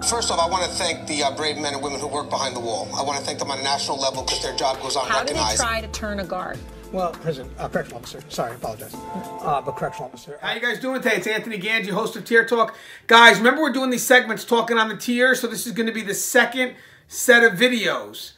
First off, I want to thank the brave men and women who work behind the wall. I want to thank them on a national level because their job goes unrecognized. How do they try to turn a guard? Well, correctional officer. Sorry, I apologize. But correctional officer. How you guys doing today? It's Anthony Gangi, host of Tier Talk. Guys, remember we're doing these segments talking on the tiers, so this is going to be the second set of videos.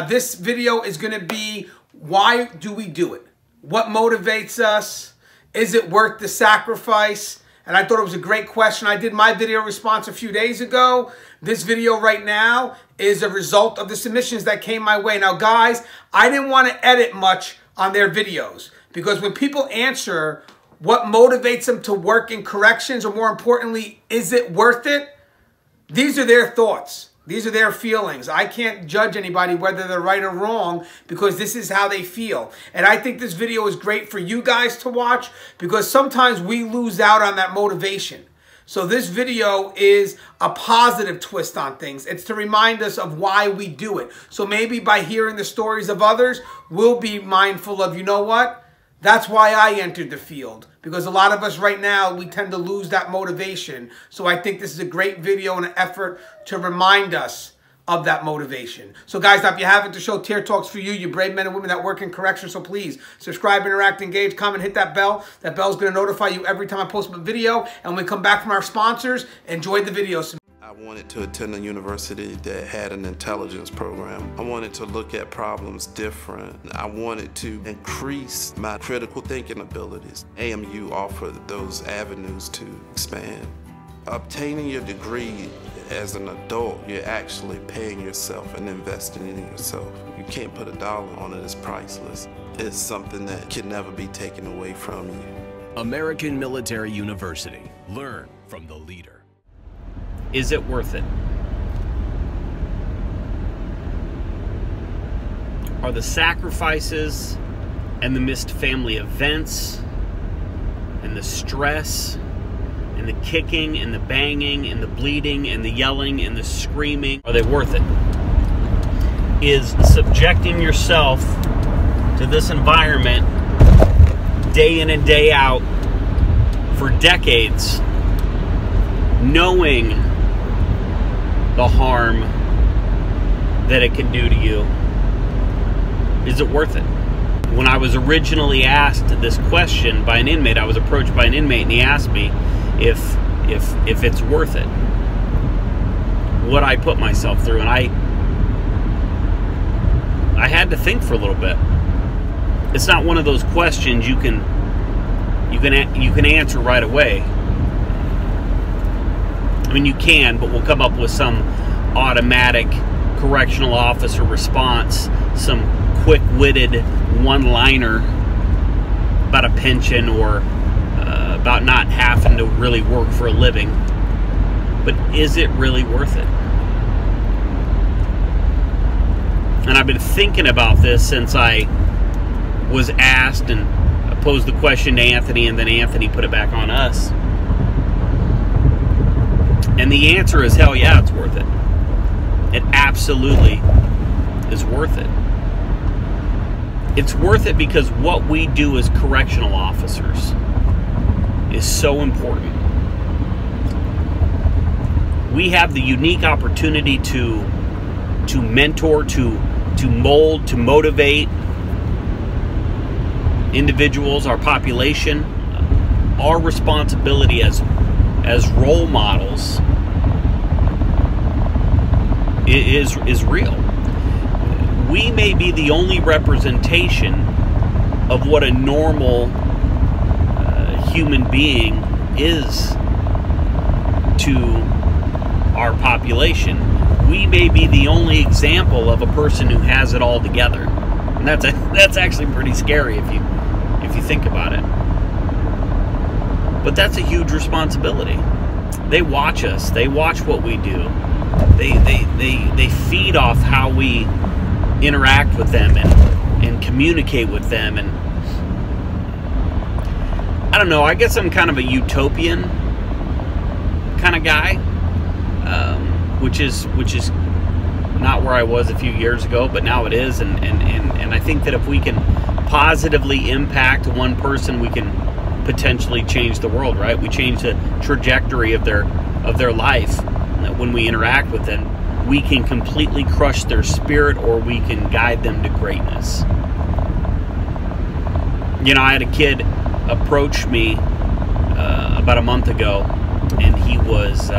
This video is going to be, why do we do it? What motivates us? Is it worth the sacrifice? And I thought it was a great question. I did my video response a few days ago. This video right now is a result of the submissions that came my way. Now, guys, I didn't want to edit much on their videos because when people answer what motivates them to work in corrections, or more importantly, is it worth it? These are their thoughts. These are their feelings. I can't judge anybody whether they're right or wrong because this is how they feel. And I think this video is great for you guys to watch because sometimes we lose out on that motivation. So this video is a positive twist on things. It's to remind us of why we do it. So maybe by hearing the stories of others, we'll be mindful of, you know what? That's why I entered the field. Because a lot of us right now, we tend to lose that motivation. So I think this is a great video and an effort to remind us of that motivation. So guys, if you haven't, to show Tier Talks for you, you brave men and women that work in corrections. So please subscribe, interact, engage, comment, hit that bell. That bell is going to notify you every time I post a video. And when we come back from our sponsors, enjoy the video. I wanted to attend a university that had an intelligence program. I wanted to look at problems different. I wanted to increase my critical thinking abilities. AMU offered those avenues to expand. Obtaining your degree as an adult, you're actually paying yourself and investing in yourself. You can't put a dollar on it, it's priceless. It's something that can never be taken away from you. American Military University. Learn from the leader. Is it worth it? Are the sacrifices and the missed family events and the stress and the kicking and the banging and the bleeding and the yelling and the screaming, are they worth it? Is subjecting yourself to this environment day in and day out for decades, knowing the harm that it can do to you, is it worth it? When I was originally asked this question by an inmate, I was approached by an inmate and he asked me if it's worth it, what I put myself through, and I had to think for a little bit. It's not one of those questions you can answer right away. I mean, you can, but we'll come up with some automatic correctional officer response, some quick-witted one-liner about a pension or about not having to really work for a living. But is it really worth it? And I've been thinking about this since I was asked, and I posed the question to Anthony, and then Anthony put it back on us. And the answer is, hell yeah, it's worth it. It absolutely is worth it. It's worth it because what we do as correctional officers is so important. We have the unique opportunity to mentor, to mold, to motivate individuals, our population. Our responsibility as role models is real. We may be the only representation of what a normal human being is to our population. We may be the only example of a person who has it all together, and that's actually pretty scary if you think about it. But that's a huge responsibility. They watch us. They watch what we do. They feed off how we interact with them and communicate with them. And I don't know, I guess I'm kind of a utopian kind of guy, which is not where I was a few years ago, but now it is. And I think that if we can positively impact one person, we can potentially change the world, right? We change the trajectory of their life. when we interact with them, we can completely crush their spirit, or we can guide them to greatness. You know, I had a kid approach me about a month ago, and he was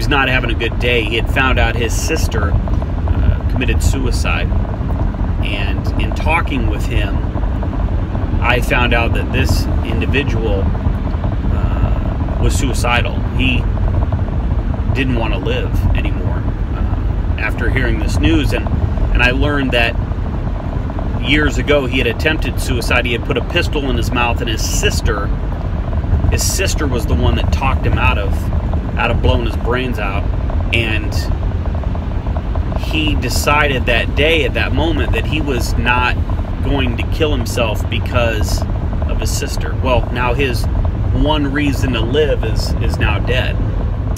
not having a good day. He had found out his sister committed suicide, and in talking with him, I found out that this individual was suicidal. He didn't want to live anymore after hearing this news, and I learned that years ago he had attempted suicide. He had put a pistol in his mouth, and his sister was the one that talked him out of blowing his brains out. And he decided that day, at that moment, that he was not going to kill himself because of his sister. Well, now his one reason to live is now dead.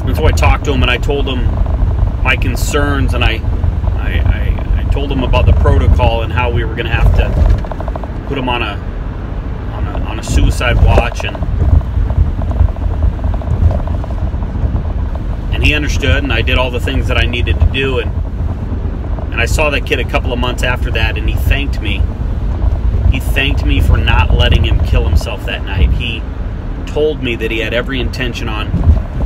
And so I talked to him, and I told him my concerns, and I told him about the protocol and how we were going to have to put him on a suicide watch, and he understood, and I did all the things that I needed to do, and I saw that kid a couple of months after that, and he thanked me. He thanked me for not letting him kill himself that night. He told me that he had every intention on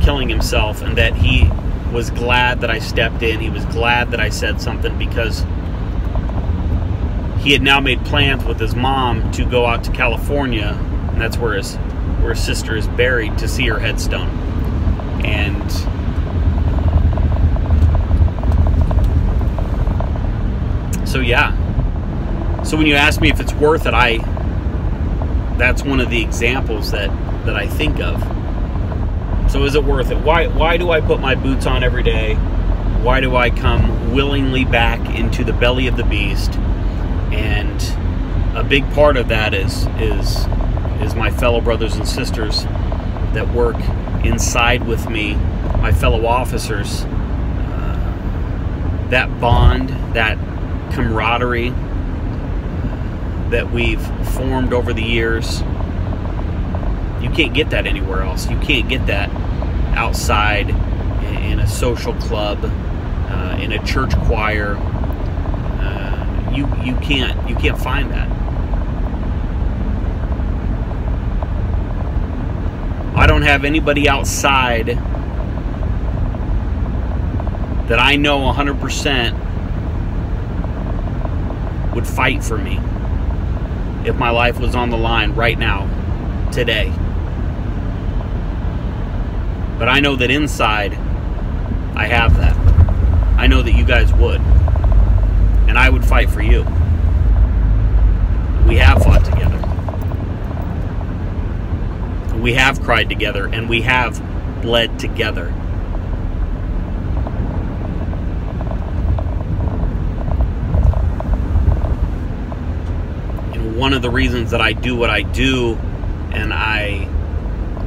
killing himself, and that he was glad that I stepped in. He was glad that I said something, because he had now made plans with his mom to go out to California, and that's where his sister is buried, to see her headstone. And so yeah. So when you ask me if it's worth it, that's one of the examples that I think of. So is it worth it? Why do I put my boots on every day? Why do I come willingly back into the belly of the beast? And a big part of that is my fellow brothers and sisters that work inside with me, my fellow officers. That bond, that camaraderie that we've formed over the years, you can't get that anywhere else. You can't get that outside in a social club, in a church choir. You can't find that. I don't have anybody outside that I know 100% would fight for me if my life was on the line right now, today. But I know that inside, I have that. I know that you guys would. And I would fight for you. We have fought together. We have cried together, and we have bled together. And one of the reasons that I do what I do, and I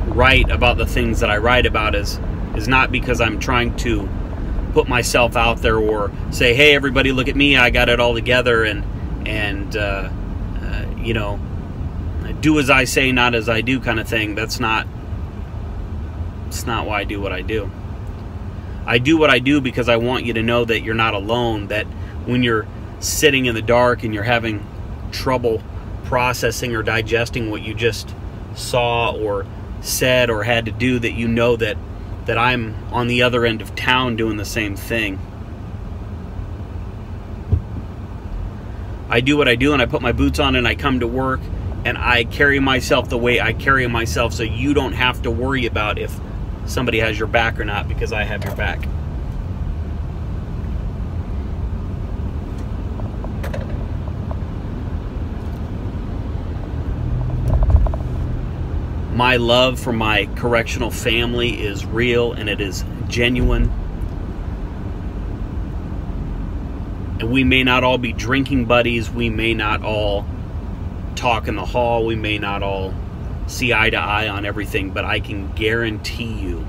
write about the things that I write about, is not because I'm trying to put myself out there or say, hey, everybody, look at me, I got it all together, and you know, do as I say, not as I do kind of thing. It's not why I do what I do. I do what I do because I want you to know that you're not alone, that when you're sitting in the dark and you're having trouble processing or digesting what you just saw or said or had to do, that you know that I'm on the other end of town doing the same thing. I do what I do, and I put my boots on, and I come to work, and I carry myself the way I carry myself, so you don't have to worry about if somebody has your back or not, because I have your back. My love for my correctional family is real, and it is genuine. And we may not all be drinking buddies. We may not all talk in the hall. We may not all see eye to eye on everything. But I can guarantee you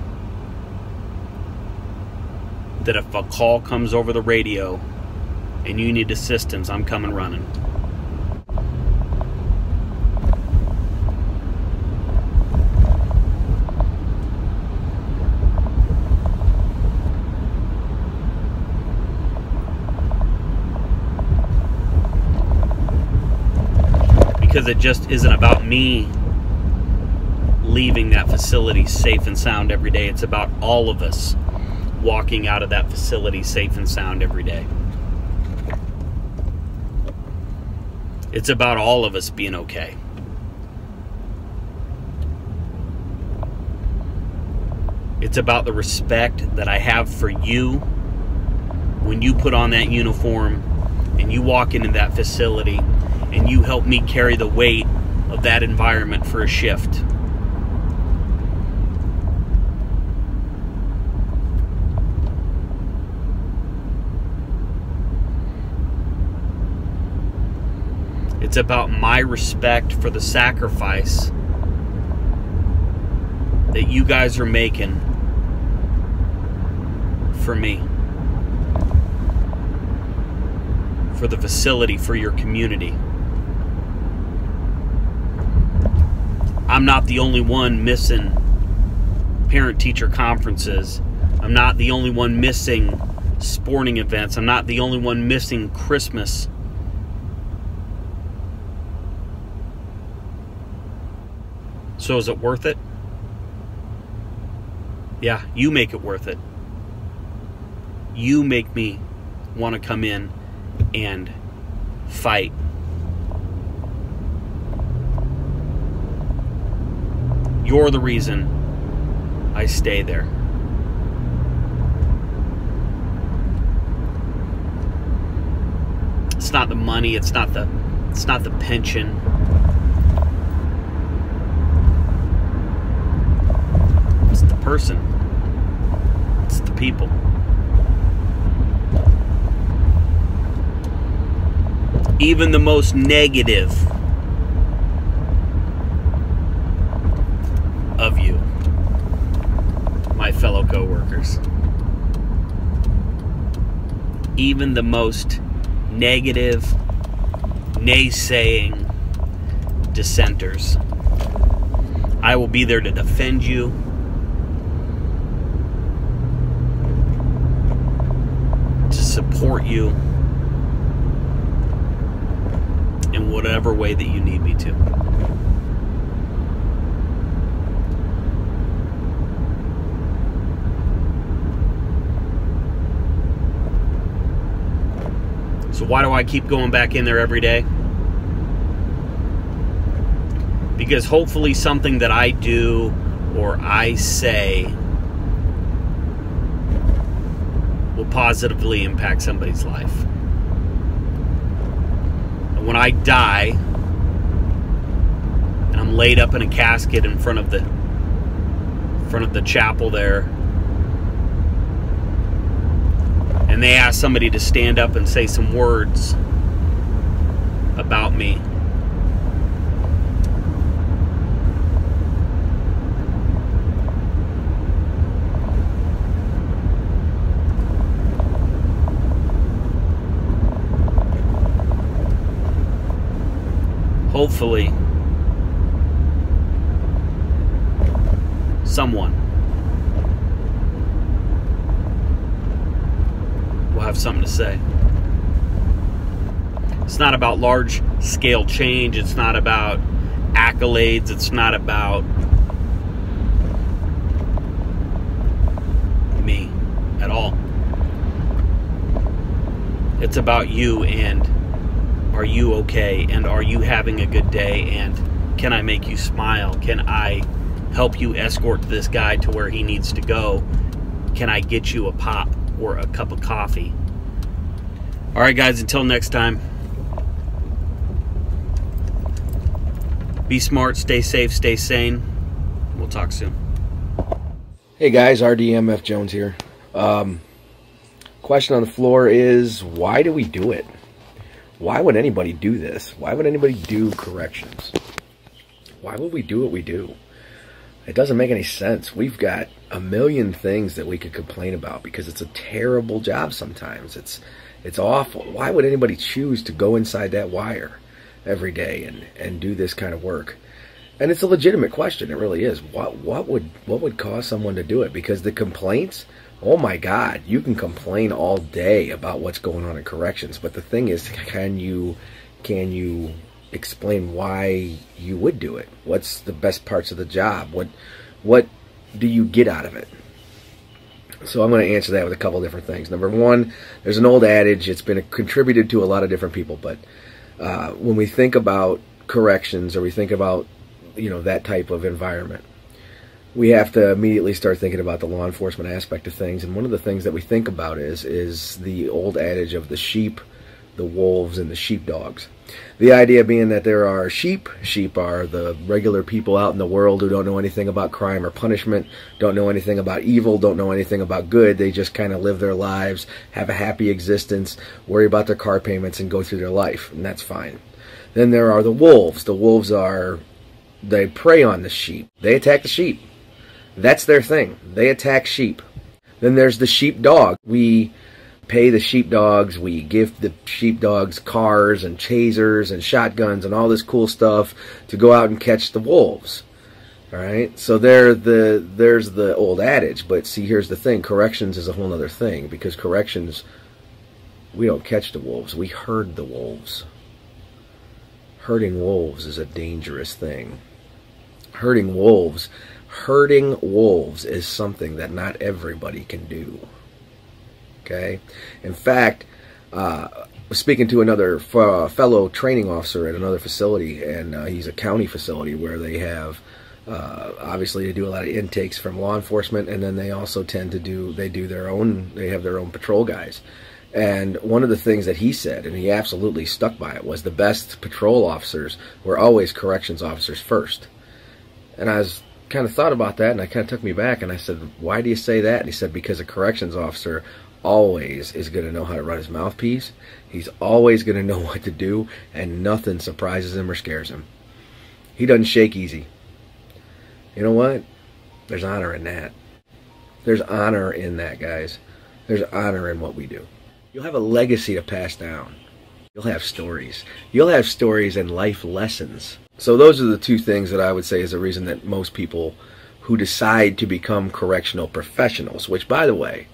that if a call comes over the radio and you need assistance, I'm coming running. because it just isn't about me leaving that facility safe and sound every day. It's about all of us walking out of that facility safe and sound every day. It's about all of us being okay. It's about the respect that I have for you when you put on that uniform and you walk into that facility and you help me carry the weight of that environment for a shift. It's about my respect for the sacrifice that you guys are making for me, for the facility, for your community. I'm not the only one missing parent-teacher conferences. I'm not the only one missing sporting events. I'm not the only one missing Christmas. So is it worth it? Yeah, you make it worth it. You make me want to come in and fight. You're the reason I stay there. It's not the money, it's not the pension. It's the person. It's the people. Even the most negative of you, my fellow co-workers, even the most negative, naysaying dissenters, I will be there to defend you, to support you in whatever way that you need me to. So why do I keep going back in there every day? Because hopefully something that I do or I say will positively impact somebody's life. And when I die and I'm laid up in a casket in front of the chapel there, and they ask somebody to stand up and say some words about me, hopefully someone will have something to say. It's not about large scale change. It's not about accolades. It's not about me at all. It's about you, and are you okay? And are you having a good day? And can I make you smile? Can I help you escort this guy to where he needs to go? Can I get you a pop or a cup of coffee? All right, guys, until next time, be smart, stay safe, stay sane. We'll talk soon. Hey guys, RDMF Jones here. Question on the floor is, why do we do it? Why would anybody do this? Why would anybody do corrections? Why would we do what we do? It doesn't make any sense. We've got a million things that we could complain about because it's a terrible job sometimes. It's awful. Why would anybody choose to go inside that wire every day and do this kind of work? And it's a legitimate question. It really is. What would cause someone to do it? Because the complaints, oh my God, you can complain all day about what's going on in corrections. But the thing is, can you explain why you would do it. What's the best parts of the job? What do you get out of it? So I'm going to answer that with a couple different things. Number one, there's an old adage. It's been contributed to a lot of different people, but when we think about corrections, or we think about, you know, that type of environment, we have to immediately start thinking about the law enforcement aspect of things. And one of the things that we think about is the old adage of the sheep, the wolves, and the sheepdogs. The idea being that there are sheep. Sheep are the regular people out in the world who don't know anything about crime or punishment, don't know anything about evil, don't know anything about good. They just kind of live their lives, have a happy existence, worry about their car payments, and go through their life, and that's fine. Then there are the wolves. The wolves they prey on the sheep. They attack the sheep. That's their thing. They attack sheep. Then there's the sheepdog. We pay the sheepdogs, we give the sheepdogs cars and chasers and shotguns and all this cool stuff to go out and catch the wolves. All right, so there's the old adage. But see, here's the thing: corrections is a whole other thing, because corrections, we don't catch the wolves, we herd the wolves. Herding wolves is a dangerous thing. Herding wolves is something that not everybody can do. Okay. In fact, I was speaking to another fellow training officer at another facility, and he's a county facility where they have, obviously they do a lot of intakes from law enforcement, and then they also tend to they have their own patrol guys. And one of the things that he said, and he absolutely stuck by it, was the best patrol officers were always corrections officers first. And I was kind of thought about that, and I kind of took me back, and I said, why do you say that? And he said, because a corrections officer always is going to know how to run his mouthpiece. He's always going to know what to do, and nothing surprises him or scares him. He doesn't shake easy. You know what? There's honor in that. There's honor in that, guys. There's honor in what we do. You'll have a legacy to pass down. You'll have stories. You'll have stories and life lessons. So those are the two things that I would say is the reason that most people who decide to become correctional professionals, which, by the way,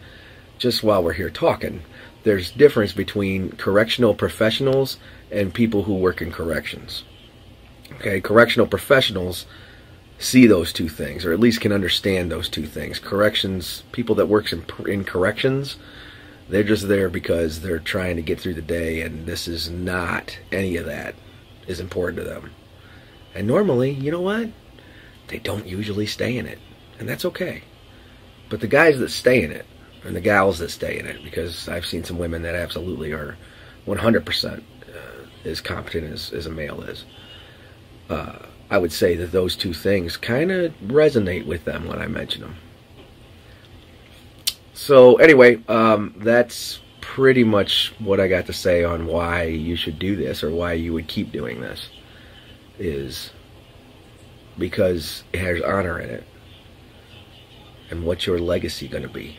just while we're here talking, there's difference between correctional professionals and people who work in corrections. Okay, correctional professionals see those two things, or at least can understand those two things. Corrections, people that work in corrections, they're just there because they're trying to get through the day, and this is not, any of that is important to them. And normally, you know what? They don't usually stay in it, and that's okay. But the guys that stay in it, and the gals that stay in it, because I've seen some women that absolutely are 100% as competent as a male is, I would say that those two things kind of resonate with them when I mention them. So anyway, that's pretty much what I got to say on why you should do this, or why you would keep doing this, is because it has honor in it. And what's your legacy going to be?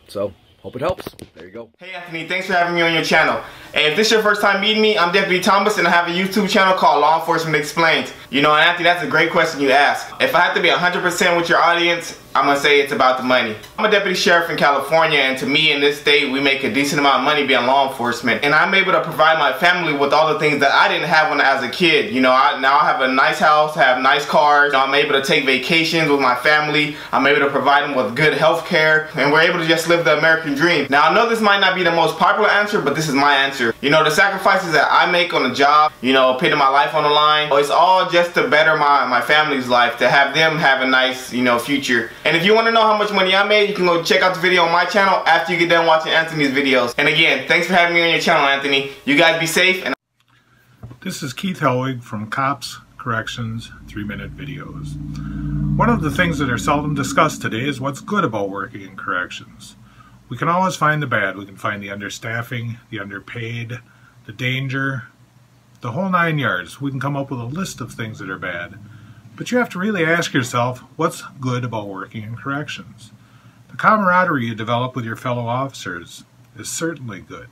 So, hope it helps. There you go. Hey Anthony, thanks for having me on your channel. And if this is your first time meeting me, I'm Deputy Thomas, and I have a YouTube channel called Law Enforcement Explained. You know, Anthony, that's a great question you asked. If I have to be 100% with your audience, I'm going to say it's about the money. I'm a deputy sheriff in California, and to me in this state, we make a decent amount of money being law enforcement. And I'm able to provide my family with all the things that I didn't have when I was a kid. You know, now I have a nice house, have nice cars. You know, I'm able to take vacations with my family. I'm able to provide them with good health care, and we're able to just live the American dream. Now, I know this might not be the most popular answer, but this is my answer. You know, the sacrifices that I make on the job, you know, putting my life on the line, it's all just to better my family's life, to have them have a nice, you know, future. And if you want to know how much money I made, you can go check out the video on my channel after you get done watching Anthony's videos. And again, thanks for having me on your channel, Anthony. You guys be safe. And this is Keith Helwig from Cops Corrections 3-Minute Videos. One of the things that are seldom discussed today is what's good about working in corrections. We can always find the bad. We can find the understaffing, the underpaid, the danger, the whole 9 yards. We can come up with a list of things that are bad. But you have to really ask yourself, what's good about working in corrections? The camaraderie you develop with your fellow officers is certainly good.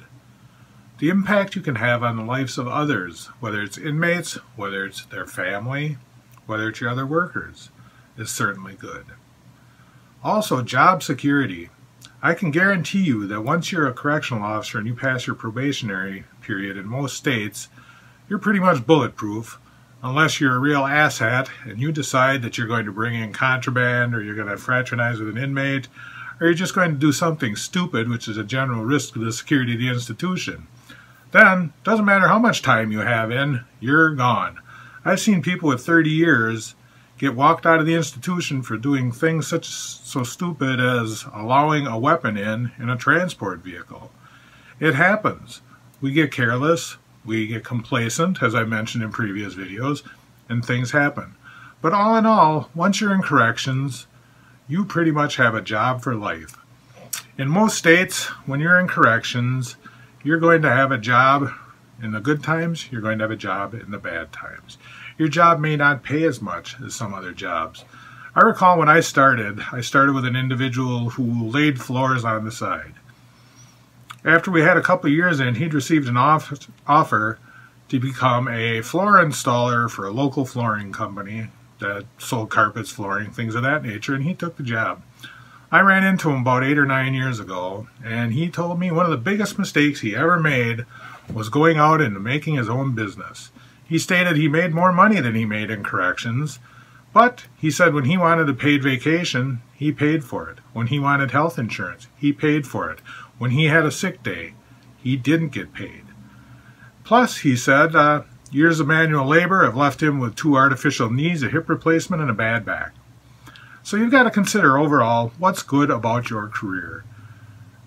The impact you can have on the lives of others, whether it's inmates, whether it's their family, whether it's your other workers, is certainly good. Also, job security. I can guarantee you that once you're a correctional officer and you pass your probationary period in most states, you're pretty much bulletproof, unless you're a real asshat and you decide that you're going to bring in contraband, or you're going to fraternize with an inmate, or you're just going to do something stupid, which is a general risk to the security of the institution. Then, doesn't matter how much time you have in, you're gone. I've seen people with 30 years get walked out of the institution for doing things so stupid as allowing a weapon in a transport vehicle. It happens. We get careless, we get complacent, as I mentioned in previous videos, and things happen. But all in all, once you're in corrections, you pretty much have a job for life. In most states, when you're in corrections, you're going to have a job in the good times, you're going to have a job in the bad times. Your job may not pay as much as some other jobs. I recall when I started with an individual who laid floors on the side. After we had a couple of years in, he'd received an offer to become a floor installer for a local flooring company that sold carpets, flooring, things of that nature, and he took the job. I ran into him about 8 or 9 years ago, and he told me one of the biggest mistakes he ever made was going out and making his own business. He stated he made more money than he made in corrections, but he said when he wanted a paid vacation, he paid for it. When he wanted health insurance, he paid for it. When he had a sick day, he didn't get paid. Plus, he said, years of manual labor have left him with 2 artificial knees, a hip replacement, and a bad back. So you've got to consider overall what's good about your career.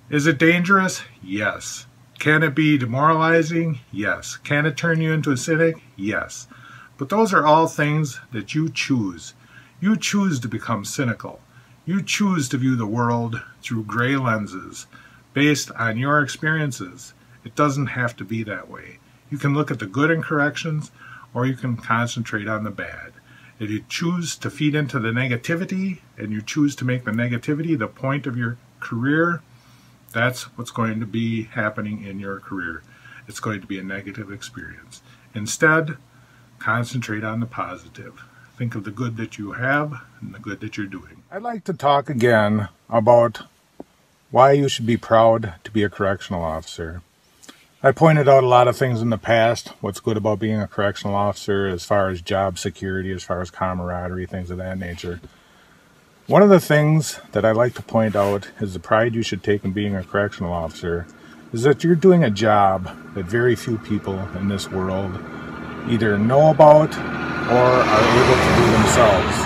Is it dangerous? Yes. Can it be demoralizing? Yes. Can it turn you into a cynic? Yes. But those are all things that you choose. You choose to become cynical. You choose to view the world through gray lenses based on your experiences. It doesn't have to be that way. You can look at the good in corrections, or you can concentrate on the bad. If you choose to feed into the negativity, and you choose to make the negativity the point of your career, that's what's going to be happening in your career. It's going to be a negative experience. Instead, concentrate on the positive. Think of the good that you have and the good that you're doing. I'd like to talk again about why you should be proud to be a correctional officer. I pointed out a lot of things in the past, what's good about being a correctional officer as far as job security, as far as camaraderie, things of that nature. One of the things that I like to point out is the pride you should take in being a correctional officer is that you're doing a job that very few people in this world either know about or are able to do themselves.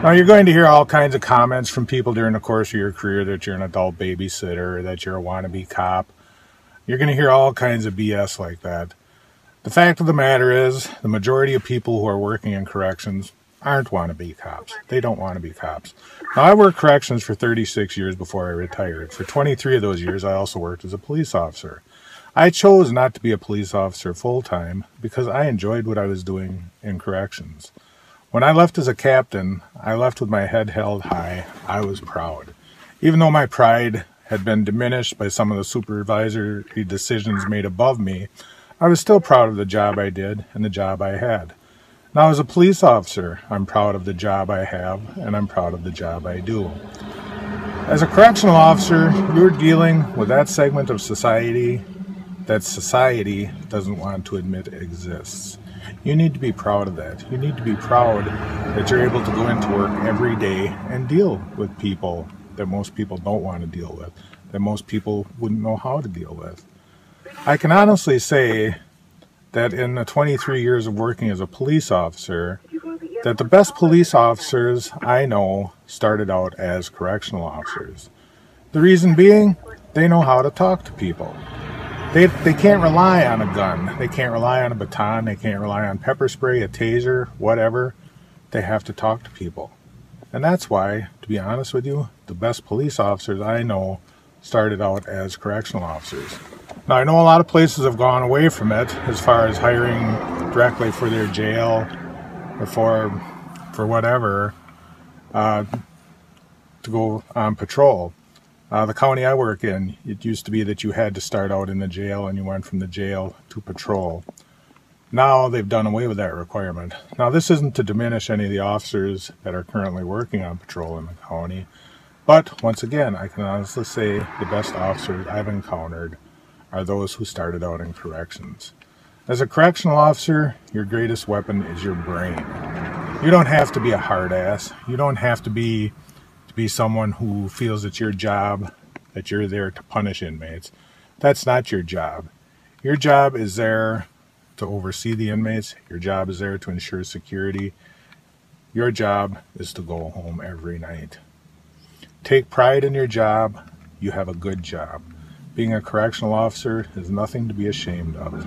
Now, you're going to hear all kinds of comments from people during the course of your career that you're an adult babysitter, that you're a wannabe cop. You're going to hear all kinds of BS like that. The fact of the matter is, the majority of people who are working in corrections aren't wannabe cops. They don't want to be cops. Now, I worked corrections for 36 years before I retired. For 23 of those years, I also worked as a police officer. I chose not to be a police officer full-time because I enjoyed what I was doing in corrections. When I left as a captain, I left with my head held high. I was proud. Even though my pride had been diminished by some of the supervisory decisions made above me, I was still proud of the job I did and the job I had. Now, as a police officer, I'm proud of the job I have, and I'm proud of the job I do. As a correctional officer, you're dealing with that segment of society that society doesn't want to admit exists. You need to be proud of that. You need to be proud that you're able to go into work every day and deal with people that most people don't want to deal with, that most people wouldn't know how to deal with. I can honestly say that in the 23 years of working as a police officer, that the best police officers I know started out as correctional officers. The reason being, they know how to talk to people. They can't rely on a gun. They can't rely on a baton. They can't rely on pepper spray, a taser, whatever. They have to talk to people. And that's why, to be honest with you, the best police officers I know started out as correctional officers. Now, I know a lot of places have gone away from it as far as hiring directly for their jail or for whatever to go on patrol. The county I work in, it used to be that you had to start out in the jail and you went from the jail to patrol. Now they've done away with that requirement. Now, this isn't to diminish any of the officers that are currently working on patrol in the county, but once again, I can honestly say the best officers I've encountered are those who started out in corrections. As a correctional officer, your greatest weapon is your brain. You don't have to be a hard ass. You don't have to be someone who feels it's your job, that you're there to punish inmates. That's not your job. Your job is there to oversee the inmates. Your job is there to ensure security. Your job is to go home every night. Take pride in your job. You have a good job. Being a correctional officer is nothing to be ashamed of.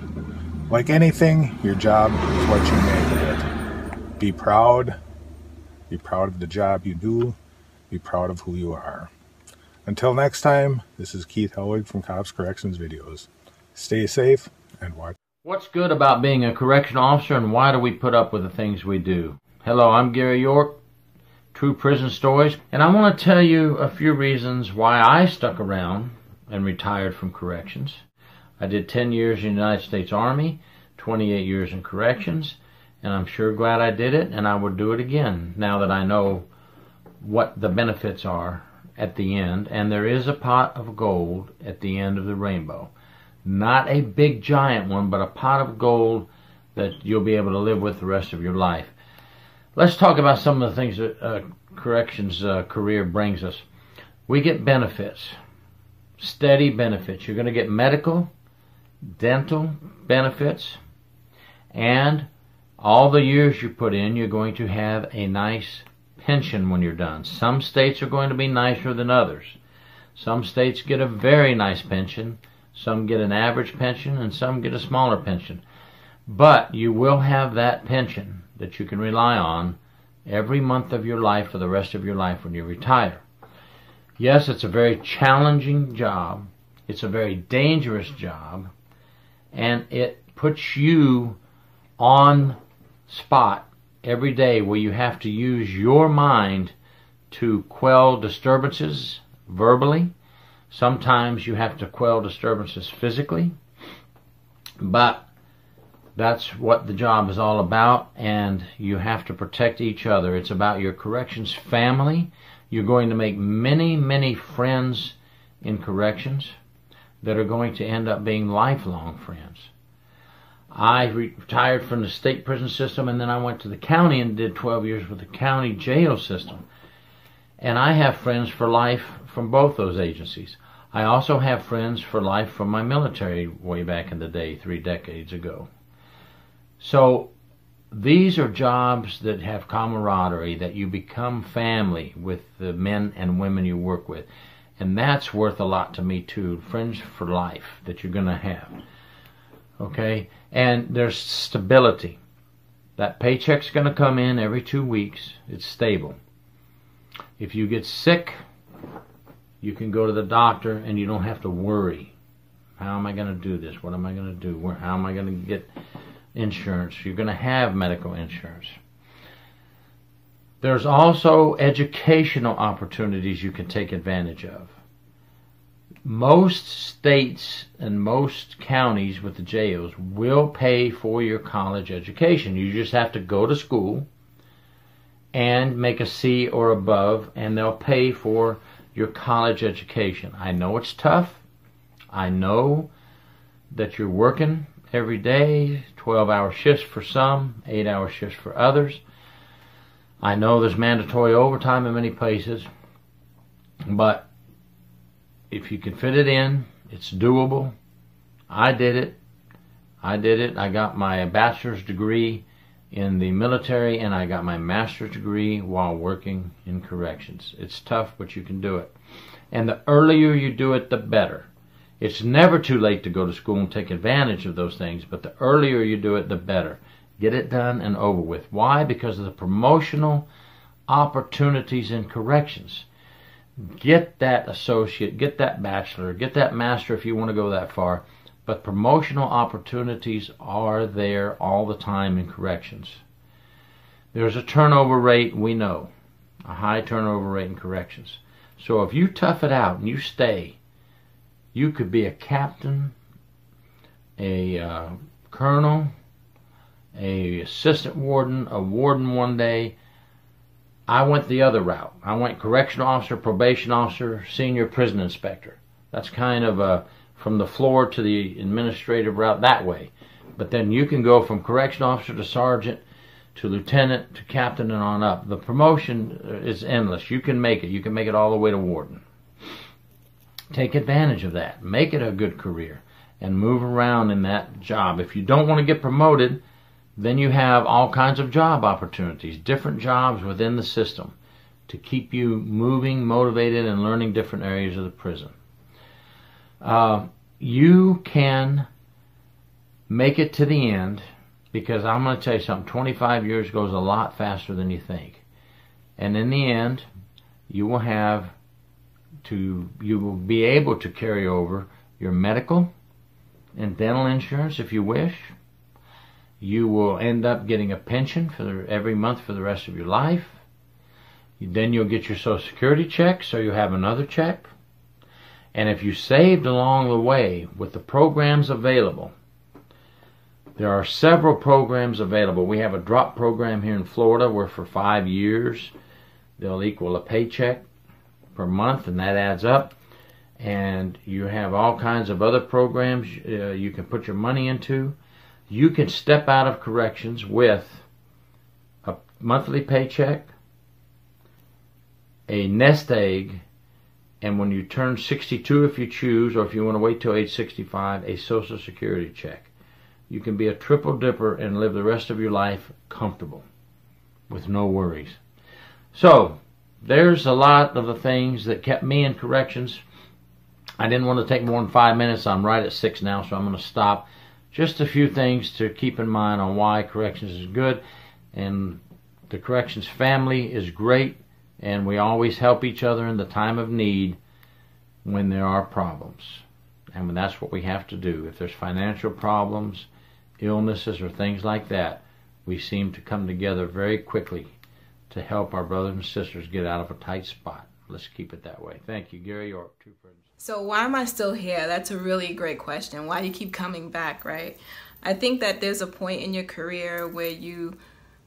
Like anything, your job is what you make it. Be proud. Be proud of the job you do. Be proud of who you are. Until next time, this is Keith Helwig from Cops Corrections Videos. Stay safe and watch. What's good about being a correctional officer, and why do we put up with the things we do? Hello, I'm Gary York, True Prison Stories, and I want to tell you a few reasons why I stuck around and retired from corrections. I did 10 years in the United States Army, 28 years in corrections, and I'm sure glad I did it, and I would do it again now that I know what the benefits are at the end. And there is a pot of gold at the end of the rainbow. Not a big giant one, but a pot of gold that you'll be able to live with the rest of your life. Let's talk about some of the things that corrections career brings us. We get benefits, steady benefits. You're going to get medical, dental benefits, and all the years you put in, you're going to have a nice pension when you're done. Some states are going to be nicer than others. Some states get a very nice pension, some get an average pension, and some get a smaller pension. But you will have that pension that you can rely on every month of your life for the rest of your life when you retire. Yes, it's a very challenging job. It's a very dangerous job. And it puts you on spot every day where you have to use your mind to quell disturbances verbally. Sometimes you have to quell disturbances physically. But that's what the job is all about, and you have to protect each other. It's about your corrections family. You're going to make many, many friends in corrections that are going to end up being lifelong friends. I retired from the state prison system, and then I went to the county and did 12 years with the county jail system. And I have friends for life from both those agencies. I also have friends for life from my military way back in the day, 3 decades ago. So these are jobs that have camaraderie, that you become family with the men and women you work with. And that's worth a lot to me too, friends for life that you're going to have. Okay? And there's stability. That paycheck's going to come in every 2 weeks. It's stable. If you get sick, you can go to the doctor and you don't have to worry. How am I going to do this? What am I going to do? How am I going to get insurance? You're going to have medical insurance. There's also educational opportunities you can take advantage of. Most states and most counties with the jails will pay for your college education. You just have to go to school and make a C or above, and they'll pay for your college education. I know it's tough. I know that you're working every day, 12-hour shifts for some, 8-hour shifts for others. I know there's mandatory overtime in many places, but if you can fit it in, it's doable. I did it. I got my bachelor's degree in the military, and I got my master's degree while working in corrections. It's tough, but you can do it. And the earlier you do it, the better. It's never too late to go to school and take advantage of those things, but the earlier you do it, the better. Get it done and over with. Why? Because of the promotional opportunities in corrections. Get that associate, get that bachelor, get that master if you want to go that far. But promotional opportunities are there all the time in corrections. There's a turnover rate, we know. A high turnover rate in corrections. So if you tough it out and you stay, you could be a captain, a colonel, a assistant warden, a warden one day. I went the other route. I went correctional officer, probation officer, senior prison inspector. That's kind of from the floor to the administrative route that way. But then you can go from correction officer to sergeant to lieutenant to captain and on up. The promotion is endless. You can make it. You can make it all the way to warden. Take advantage of that. Make it a good career and move around in that job. If you don't want to get promoted, then you have all kinds of job opportunities, different jobs within the system to keep you moving, motivated, and learning different areas of the prison. You can make it to the end, because I'm going to tell you something, 25 years goes a lot faster than you think. And in the end, you will be able to carry over your medical and dental insurance if you wish. You will end up getting a pension for every month for the rest of your life. Then you'll get your Social Security check, so you have another check. And if you saved along the way with the programs available, there are several programs available. We have a drop program here in Florida where for 5 years they'll equal a paycheck per month, and that adds up. And you have all kinds of other programs you can put your money into. You can step out of corrections with a monthly paycheck, a nest egg, and when you turn 62 if you choose, or if you want to wait till age 65, a Social Security check. You can be a triple dipper and live the rest of your life comfortable with no worries. So there's a lot of the things that kept me in corrections. I didn't want to take more than 5 minutes. I'm right at 6 now, so I'm going to stop. Just a few things to keep in mind on why corrections is good. And the corrections family is great, and we always help each other in the time of need when there are problems. And that's what we have to do. If there's financial problems, illnesses, or things like that, we seem to come together very quickly to help our brothers and sisters get out of a tight spot. Let's keep it that way. Thank you, Gary York, True Prisons. So why am I still here? That's a really great question. Why do you keep coming back, right? I think that there's a point in your career where you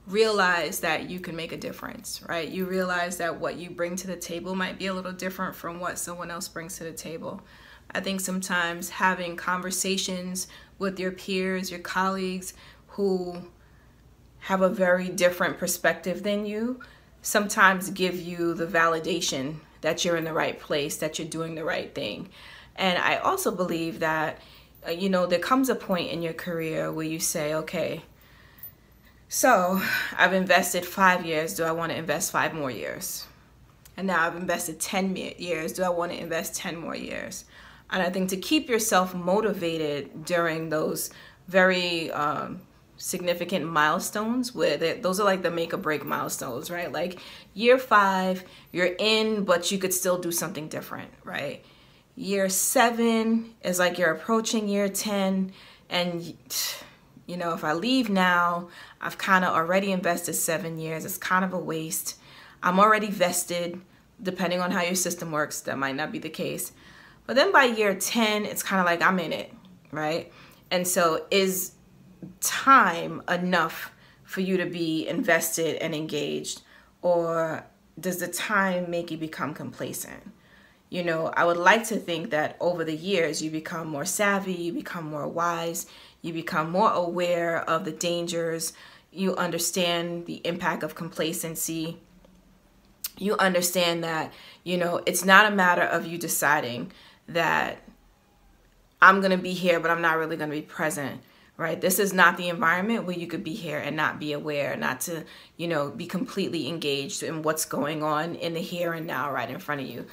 realize that you can make a difference, right? You realize that what you bring to the table might be a little different from what someone else brings to the table. I think sometimes having conversations with your peers, your colleagues who have a very different perspective than you sometimes give you the validation that you're in the right place, that you're doing the right thing. And I also believe that, there comes a point in your career where you say, okay, so I've invested 5 years. Do I want to invest 5 more years? And now I've invested 10 years. Do I want to invest 10 more years? And I think to keep yourself motivated during those very significant milestones, where those are like the make or break milestones, right? Like year 5, you're in, but you could still do something different, right? Year 7 is like you're approaching year 10, and if I leave now, I've kind of already invested 7 years. It's kind of a waste. I'm already vested. Depending on how your system works, that might not be the case. But then by year 10, it's kind of like I'm in it, right? And so is time enough for you to be invested and engaged, or does the time make you become complacent? I would like to think that over the years you become more savvy, you become more wise, you become more aware of the dangers, you understand the impact of complacency, you understand that, it's not a matter of you deciding that I'm going to be here, but I'm not really going to be present, right? This is not the environment where you could be here and not be aware, not to, be completely engaged in what's going on in the here and now right in front of you.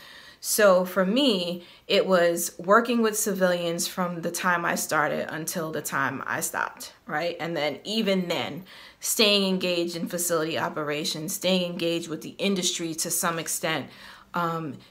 So for me, it was working with civilians from the time I started until the time I stopped, right? And then even then, staying engaged in facility operations, staying engaged with the industry to some extent,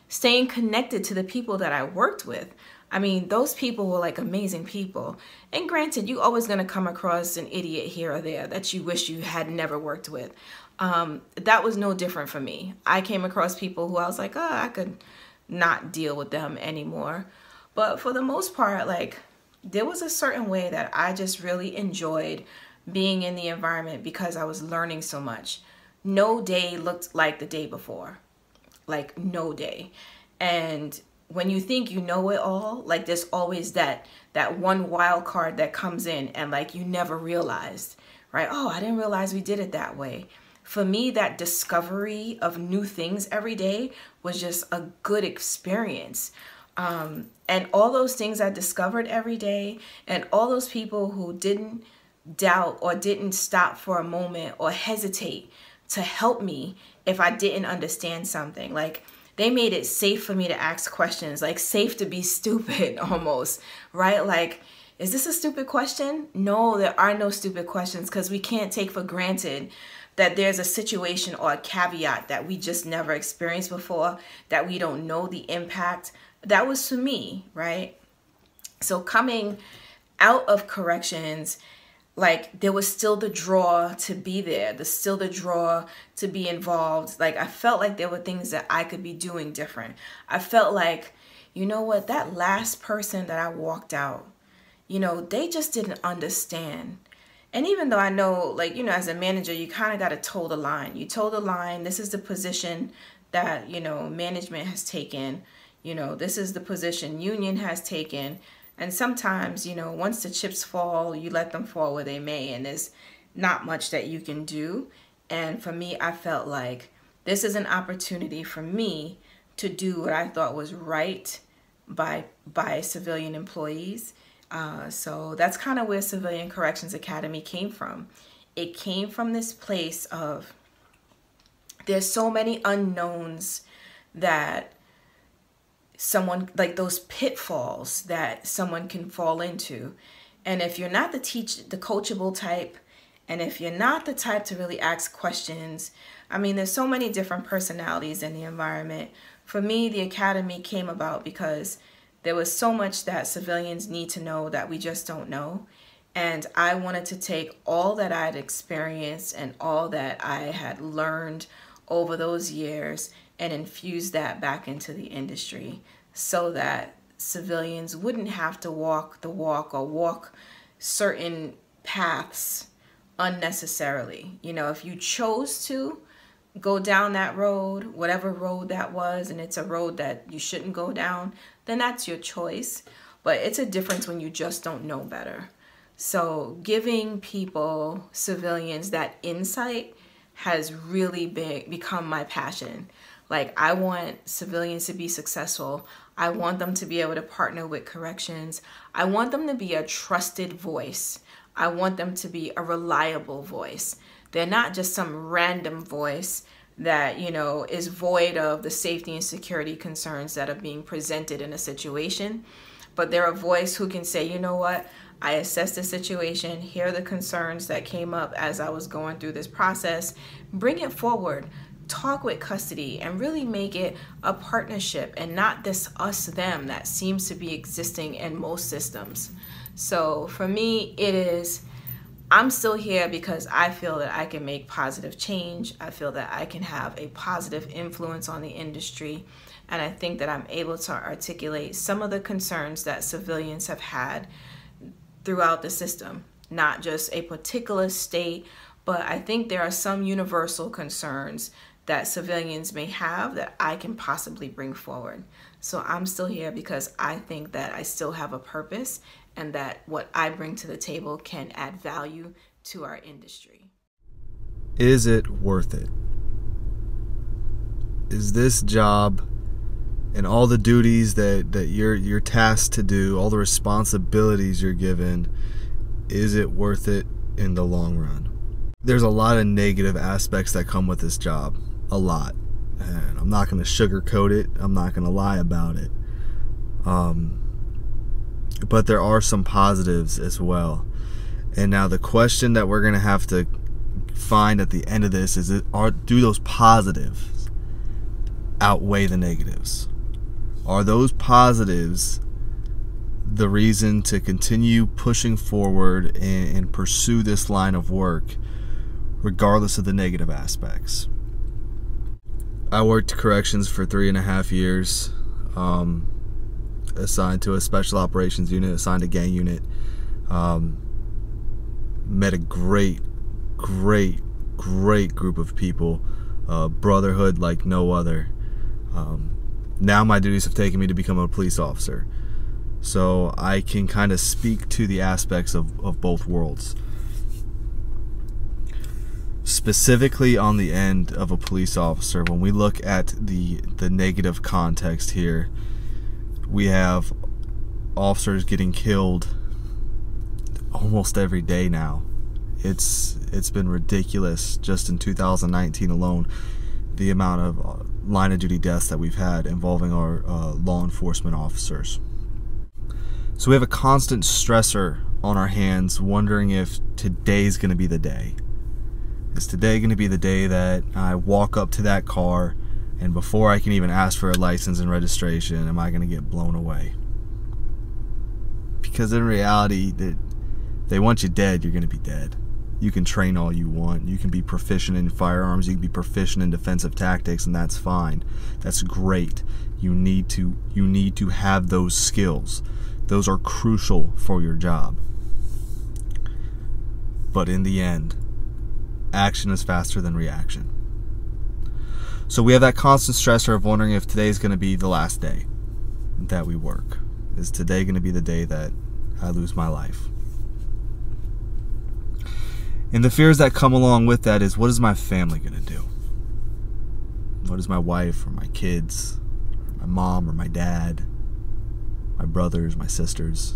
staying connected to the people that I worked with. I mean, those people were like amazing people. And granted, you're always going to come across an idiot here or there that you wish you had never worked with. That was no different for me. I came across people who I was like, I could not deal with them anymore. But for the most part, like, there was a certain way that I just really enjoyed being in the environment because I was learning so much. No day looked like the day before. Like, no day. And when you think you know it all, like there's always that one wild card that comes in and like you never realized, right? Oh, I didn't realize we did it that way. For me, that discovery of new things every day was just a good experience. And all those things I discovered every day, and all those people who didn't doubt or didn't stop for a moment or hesitate to help me if I didn't understand something. Like, they made it safe for me to ask questions, like safe to be stupid almost, right? Like, is this a stupid question? No, there are no stupid questions, because we can't take for granted that there's a situation or a caveat that we just never experienced before, that we don't know the impact. That was for me, right? So coming out of corrections, like, there was still the draw to be there. There's still the draw to be involved. Like, I felt like there were things that I could be doing different. I felt like, you know what, that last person that I walked out, you know, they just didn't understand. And even though I know, like, you know, as a manager, you kind of got to toe the line. You toe the line. This is the position that, you know, management has taken. You know, this is the position union has taken. And sometimes, you know, once the chips fall, you let them fall where they may, and there's not much that you can do. And for me, I felt like this is an opportunity for me to do what I thought was right by civilian employees. So that's kind of where Civilian Corrections Academy came from. It came from this place of, there's so many unknowns that someone, like those pitfalls that someone can fall into. And if you're not the coachable type, and if you're not the type to really ask questions, I mean, there's so many different personalities in the environment. For me, the academy came about because there was so much that civilians need to know that we just don't know. And I wanted to take all that I had experienced and all that I had learned over those years and infuse that back into the industry, so that civilians wouldn't have to walk the walk or walk certain paths unnecessarily. You know, if you chose to go down that road, whatever road that was, and it's a road that you shouldn't go down, then that's your choice. But it's a difference when you just don't know better. So giving people, civilians, that insight has really become my passion. Like, I want civilians to be successful. I want them to be able to partner with corrections. I want them to be a trusted voice. I want them to be a reliable voice. They're not just some random voice that, you know, is void of the safety and security concerns that are being presented in a situation. But they're a voice who can say, you know what, I assessed the situation. Here are the concerns that came up as I was going through this process. Bring it forward. Talk with custody and really make it a partnership and not this us-them that seems to be existing in most systems. So for me, it is, I'm still here because I feel that I can make positive change. I feel that I can have a positive influence on the industry. And I think that I'm able to articulate some of the concerns that civilians have had throughout the system, not just a particular state, but I think there are some universal concerns that civilians may have that I can possibly bring forward. So I'm still here because I think that I still have a purpose and that what I bring to the table can add value to our industry. Is it worth it? Is this job and all the duties that you're tasked to do, all the responsibilities you're given, is it worth it in the long run? There's a lot of negative aspects that come with this job. A lot. And I'm not going to sugarcoat it. I'm not going to lie about it. But there are some positives as well. And now the question that we're going to have to find at the end of this is, do those positives outweigh the negatives? Are those positives the reason to continue pushing forward and pursue this line of work regardless of the negative aspects? I worked corrections for 3.5 years, assigned to a special operations unit, assigned a gang unit. Met a great group of people, brotherhood like no other. Now my duties have taken me to become a police officer. So I can kind of speak to the aspects of both worlds. Specifically on the end of a police officer, when we look at the negative context here, we have officers getting killed almost every day now. It's been ridiculous just in 2019 alone, the amount of line of duty deaths that we've had involving our law enforcement officers. So we have a constant stressor on our hands, wondering if today's going to be the day. Is today going to be the day that I walk up to that car and before I can even ask for a license and registration, am I going to get blown away? Because in reality, they want you dead, you're going to be dead. You can train all you want. You can be proficient in firearms. You can be proficient in defensive tactics, and that's fine. That's great. You need to have those skills. Those are crucial for your job. But in the end, action is faster than reaction. So we have that constant stressor of wondering if today's going to be the last day that we work. Is today going to be the day that I lose my life? And the fears that come along with that is, what is my family going to do? What is my wife or my kids, or my mom or my dad, my brothers, my sisters?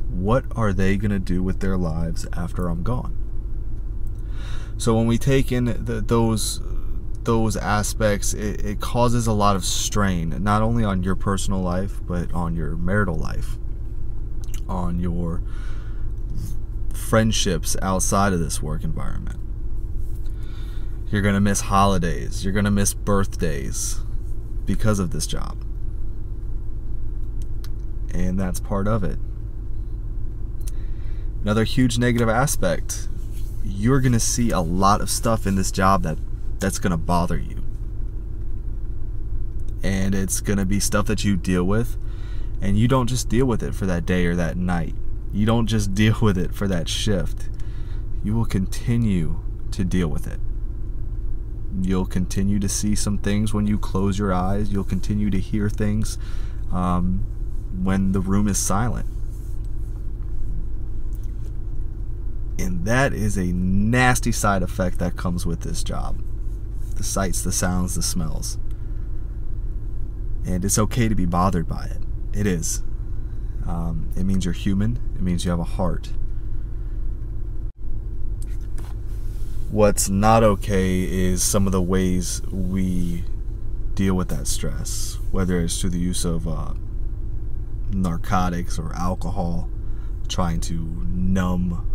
What are they going to do with their lives after I'm gone? So when we take in those aspects, it causes a lot of strain, not only on your personal life, but on your marital life, on your friendships outside of this work environment. You're going to miss holidays. You're going to miss birthdays because of this job. And that's part of it. Another huge negative aspect, you're going to see a lot of stuff in this job that's going to bother you. And it's going to be stuff that you deal with, and you don't just deal with it for that day or that night. You don't just deal with it for that shift. You will continue to deal with it. You'll continue to see some things when you close your eyes. You'll continue to hear things when the room is silent. And that is a nasty side effect that comes with this job. The sights, the sounds, the smells. And it's okay to be bothered by it. It is. It means you're human. It means you have a heart. What's not okay is some of the ways we deal with that stress, whether it's through the use of narcotics or alcohol, trying to numb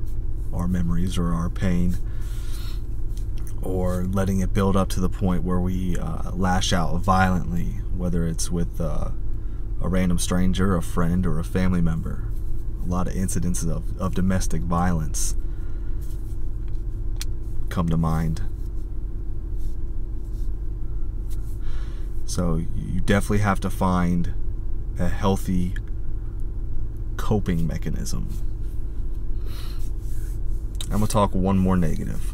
our memories or our pain, or letting it build up to the point where we lash out violently, whether it's with a random stranger, a friend, or a family member. A lot of incidences of domestic violence come to mind. So you definitely have to find a healthy coping mechanism. I'm going to talk one more negative.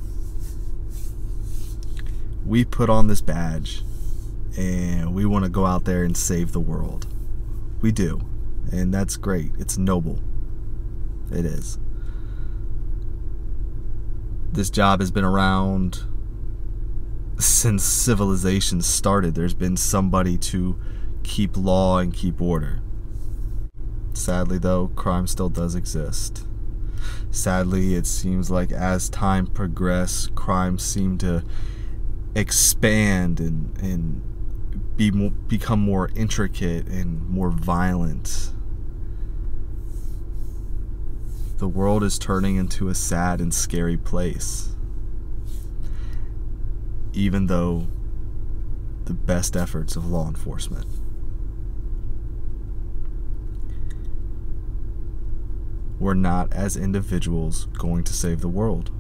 We put on this badge and we want to go out there and save the world. We do. And that's great. It's noble. It is. This job has been around since civilization started. There's been somebody to keep law and keep order. Sadly, though, crime still does exist. Sadly, it seems like as time progressed, crime seemed to expand and become more intricate and more violent. The world is turning into a sad and scary place, even though the best efforts of law enforcement. We're not, as individuals, going to save the world.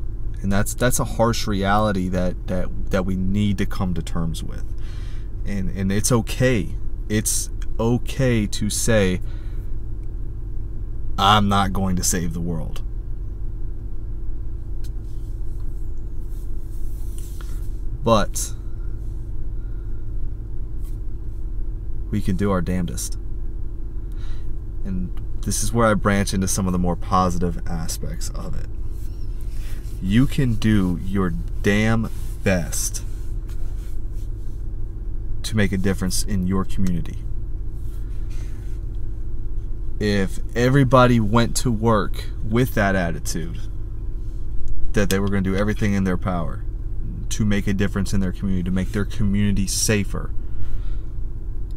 And that's a harsh reality that we need to come to terms with. And it's okay. It's okay to say, I'm not going to save the world. But we can do our damnedest. And this is where I branch into some of the more positive aspects of it. You can do your damn best to make a difference in your community. If everybody went to work with that attitude, that they were going to do everything in their power to make a difference in their community, to make their community safer,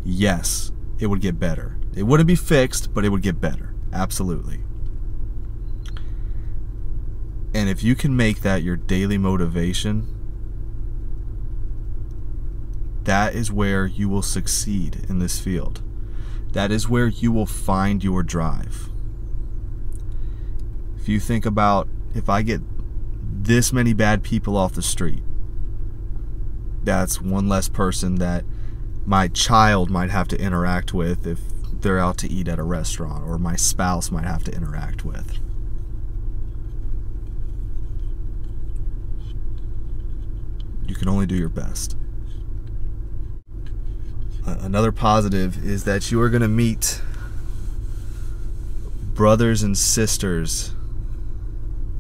yes, it would get better. It wouldn't be fixed, but it would get better. Absolutely. And if you can make that your daily motivation, that is where you will succeed in this field. That is where you will find your drive. If you think about, if I get this many bad people off the street, that's one less person that my child might have to interact with if they're out to eat at a restaurant, or my spouse might have to interact with. You can only do your best. Another positive is that you are going to meet brothers and sisters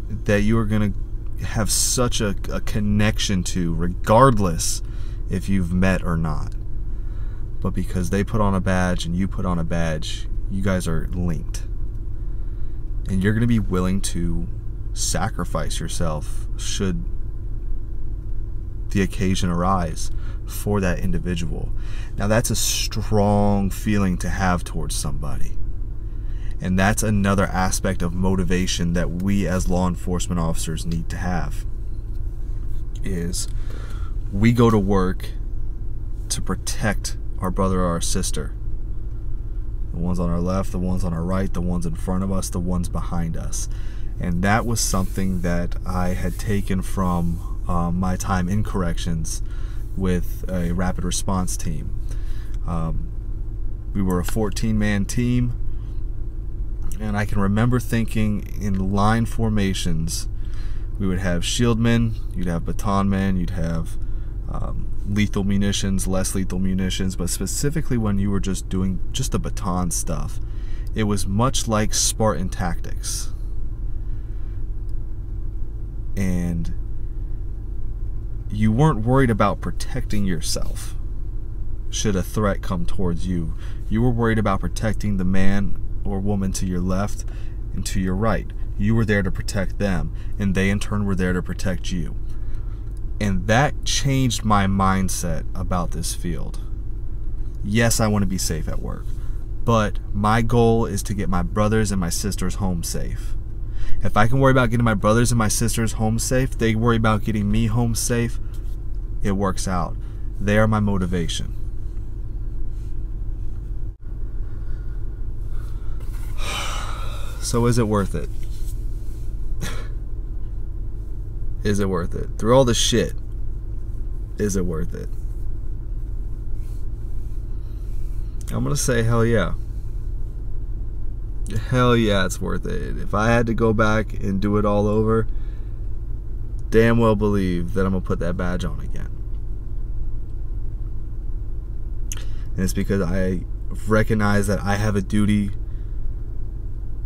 that you are going to have such a connection to, regardless if you've met or not. But because they put on a badge and you put on a badge, you guys are linked. And you're going to be willing to sacrifice yourself should the occasion arise for that individual. Now that's a strong feeling to have towards somebody. And that's another aspect of motivation that we as law enforcement officers need to have. Is we go to work to protect our brother or our sister. The ones on our left, the ones on our right, the ones in front of us, the ones behind us. And that was something that I had taken from my time in corrections with a rapid response team. We were a 14-man team, and I can remember thinking in line formations, we would have shield men, you'd have baton men, you'd have lethal munitions, less lethal munitions, but specifically when you were just doing just the baton stuff, it was much like Spartan tactics. And you weren't worried about protecting yourself should a threat come towards you. You were worried about protecting the man or woman to your left and to your right. You were there to protect them, and they in turn were there to protect you. And that changed my mindset about this field. Yes, I want to be safe at work, but my goal is to get my brothers and my sisters home safe. If I can worry about getting my brothers and my sisters home safe, they worry about getting me home safe, it works out. They are my motivation. So is it worth it? Is it worth it? Through all the shit, is it worth it? I'm gonna say hell yeah. Hell yeah, it's worth it. If I had to go back and do it all over, damn well believe that I'm gonna put that badge on again. And it's because I recognize that I have a duty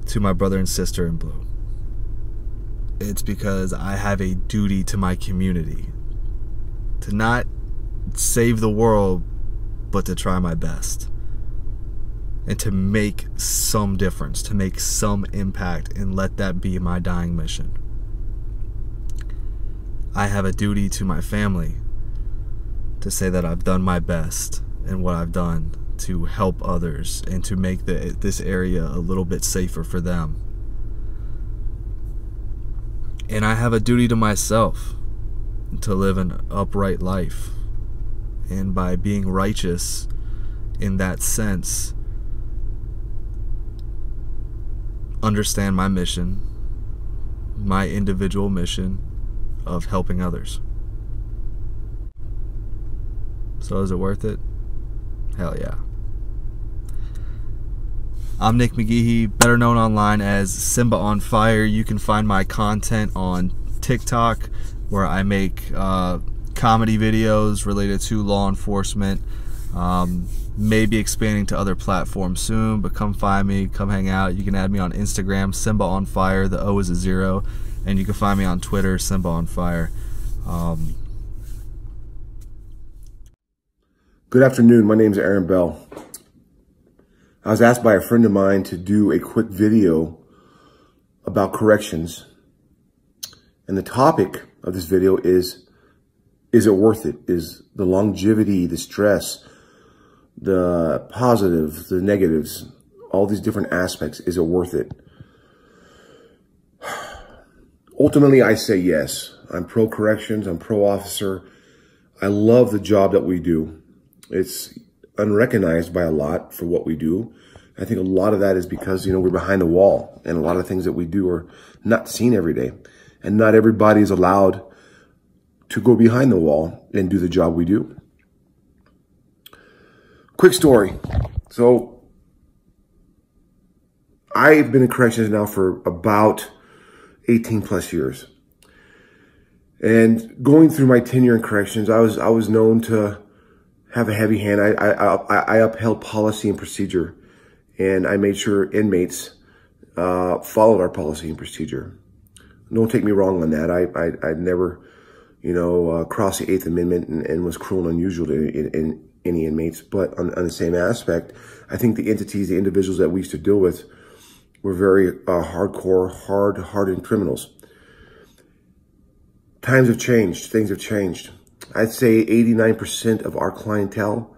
to my brother and sister in blue. It's because I have a duty to my community to not save the world, but to try my best and to make some difference, to make some impact, and let that be my dying mission. I have a duty to my family to say that I've done my best in what I've done to help others and to make this area a little bit safer for them. And I have a duty to myself to live an upright life. And by being righteous in that sense, understand my mission, my individual mission of helping others. So is it worth it? Hell yeah. I'm Nick McGehee, better known online as Simba on Fire. You can find my content on TikTok, where I make comedy videos related to law enforcement. Maybe expanding to other platforms soon, but come find me, come hang out. You can add me on Instagram, Simba on Fire, the O is a 0, and you can find me on Twitter, Simba on Fire. Good afternoon, my name is Aaron Bell. I was asked by a friend of mine to do a quick video about corrections. And the topic of this video is it worth it? Is the longevity, the stress, the positives, the negatives, all these different aspects, is it worth it? Ultimately, I say yes. I'm pro corrections, I'm pro officer. I love the job that we do. It's unrecognized by a lot for what we do. I think a lot of that is because, we're behind the wall, and a lot of things that we do are not seen every day. And not everybody is allowed to go behind the wall and do the job we do. Quick story. So I've been in corrections now for about 18 plus years. And going through my tenure in corrections, I was known to have a heavy hand. I upheld policy and procedure, and I made sure inmates followed our policy and procedure. Don't take me wrong on that. I never, crossed the 8th Amendment and was cruel and unusual to any inmates. But on the same aspect, I think the entities, the individuals that we used to deal with were very hardcore, hard-hardened criminals. Times have changed. Things have changed. I'd say 89% of our clientele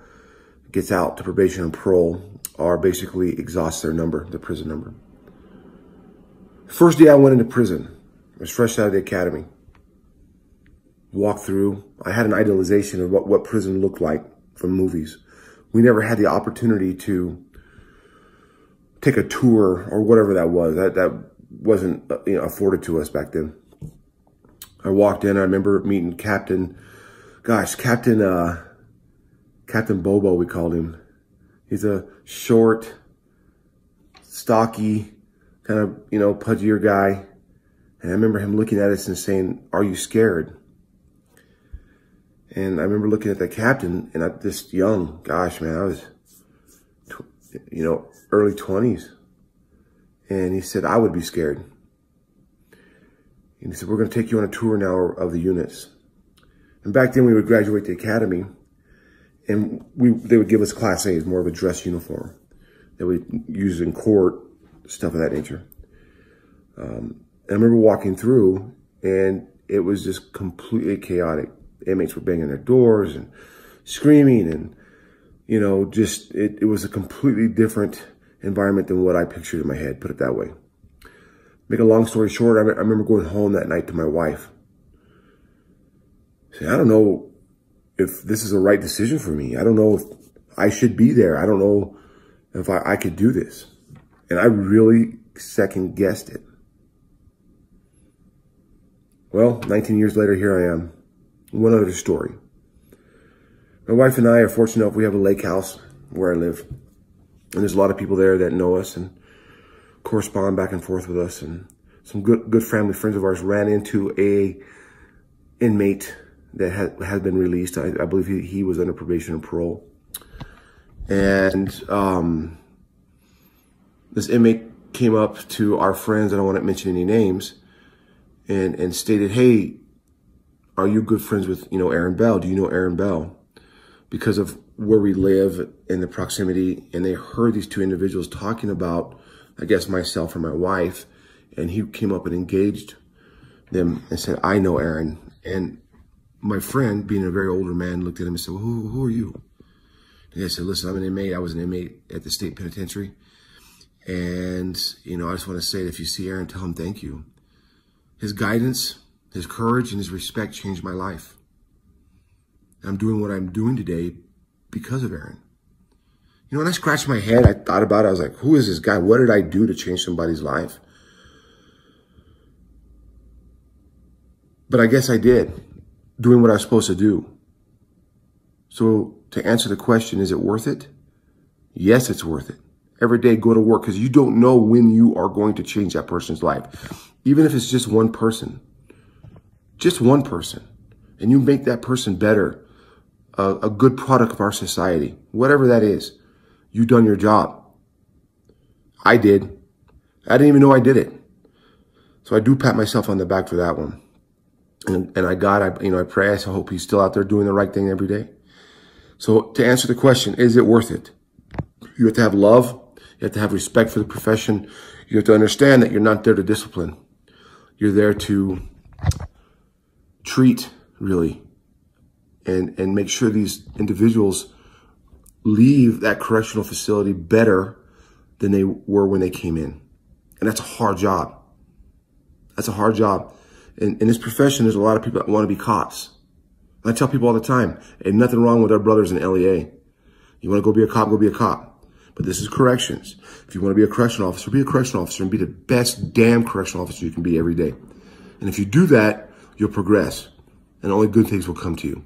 gets out to probation and parole or basically exhausts their number, the prison number. First day I went into prison, I was fresh out of the academy. Walked through. I had an idealization of what prison looked like from movies. We never had the opportunity to take a tour or whatever that was. That wasn't afforded to us back then. I walked in. I remember meeting Captain Bobo, we called him. He's a short, stocky, kind of, pudgier guy. And I remember him looking at us and saying, "Are you scared?" And I remember looking at the captain, and at this young, gosh, man, I was, early 20s. And he said, "I would be scared." And he said, "We're going to take you on a tour now of the units." And back then we would graduate the academy, and they would give us Class A's, more of a dress uniform that we use in court, stuff of that nature. I remember walking through, and it was just completely chaotic. Inmates were banging their doors and screaming, and it was a completely different environment than what I pictured in my head, put it that way. Make a long story short, I remember going home that night to my wife. Saying, "I don't know if this is the right decision for me. I don't know if I should be there. I don't know if I could do this." And I really second guessed it. Well, 19 years later, here I am. One other story. My wife and I are fortunate enough, we have a lake house where I live. And there's a lot of people there that know us and correspond back and forth with us. And some good family friends of ours ran into a inmate that had been released. I believe he was under probation and parole. And this inmate came up to our friends, I don't want to mention any names, and stated, "Hey, are you good friends with, Aaron Bell? Do you know Aaron Bell?" Because of where we live and the proximity, and they heard these two individuals talking about, I guess, myself and my wife, and he came up and engaged them and said, "I know Aaron." And my friend, being a very older man, looked at him and said, "Well, who are you?" And I said, "Listen, I'm an inmate. I was an inmate at the state penitentiary. And, I just want to say that if you see Aaron, tell him thank you. His guidance, his courage, and his respect changed my life. I'm doing what I'm doing today because of Aaron." When I scratched my head, I thought about it. I was like, who is this guy? What did I do to change somebody's life? But I guess I did, doing what I was supposed to do. So to answer the question, is it worth it? Yes, it's worth it. Every day, go to work, because you don't know when you are going to change that person's life. Even if it's just one person, and you make that person better a good product of our society, whatever that is. You've done your job. I did. I didn't even know I did it. So I do pat myself on the back for that one. And I pray, I hope he's still out there doing the right thing every day. So to answer the question, is it worth it? You have to have love. You have to have respect for the profession. You have to understand that you're not there to discipline. You're there to treat, really, and make sure these individuals leave that correctional facility better than they were when they came in. And that's a hard job. That's a hard job. In this profession, there's a lot of people that want to be cops. And I tell people all the time, ain't nothing wrong with our brothers in LEA. You want to go be a cop, go be a cop. But this is corrections. If you want to be a correctional officer, be a correctional officer and be the best damn correctional officer you can be every day. And if you do that, you'll progress. And only good things will come to you.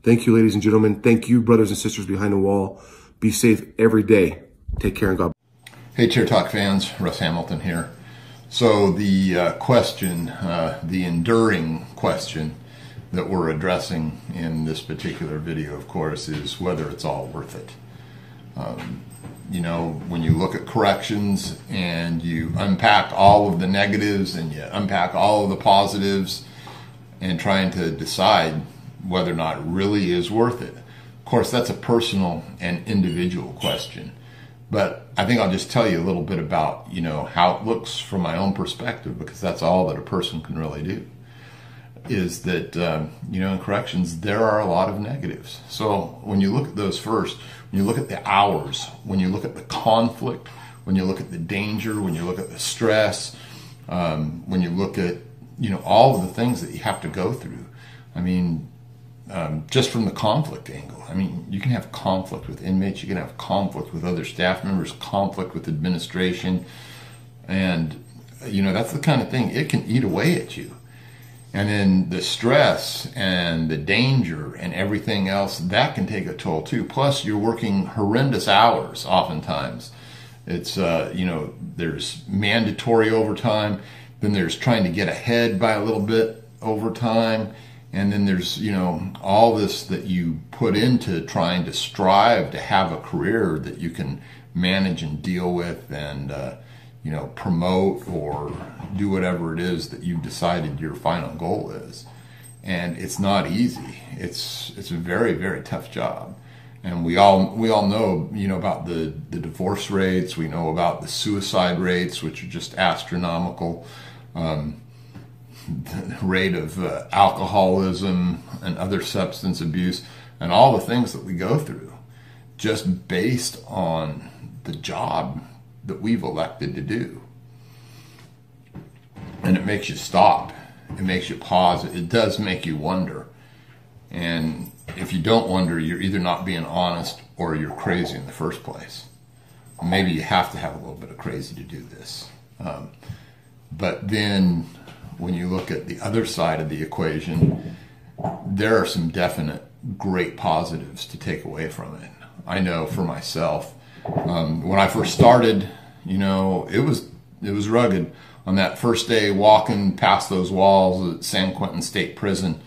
Thank you, ladies and gentlemen. Thank you, brothers and sisters behind the wall. Be safe every day. Take care and God bless. Hey, Chair Talk fans. Russ Hamilton here. So the question, the enduring question that we're addressing in this particular video, of course, is whether it's all worth it. You know, when you look at corrections and you unpack all of the negatives and you unpack all of the positives and trying to decide whether or not it really is worth it. Of course, that's a personal and individual question. But I think I'll just tell you a little bit about, you know, how it looks from my own perspective, because that's all that a person can really do. Is that, you know, in corrections, there are a lot of negatives. So when you look at those first, when you look at the hours, when you look at the conflict, when you look at the danger, when you look at the stress, when you look at, you know, all of the things that you have to go through. I mean, just from the conflict angle. I mean, you can have conflict with inmates, you can have conflict with other staff members, conflict with administration, and, you know, that's the kind of thing, it can eat away at you. And then the stress and the danger and everything else, that can take a toll too. Plus, you're working horrendous hours oftentimes. It's, you know, there's mandatory overtime, then there's trying to get ahead by a little bit overtime, and then there's, you know, all this that you put into trying to strive to have a career that you can manage and deal with and, you know, promote or do whatever it is that you've decided your final goal is. And it's not easy. It's a very, very tough job. And we all know, you know, about the divorce rates. We know about the suicide rates, which are just astronomical. The rate of alcoholism and other substance abuse and all the things that we go through just based on the job that we've elected to do. And it makes you stop. It makes you pause. It does make you wonder. And if you don't wonder, you're either not being honest or you're crazy in the first place. Maybe you have to have a little bit of crazy to do this. But then when you look at the other side of the equation, there are some definite great positives to take away from it. I know for myself, when I first started, you know, it was rugged. On that first day walking past those walls at San Quentin State Prison,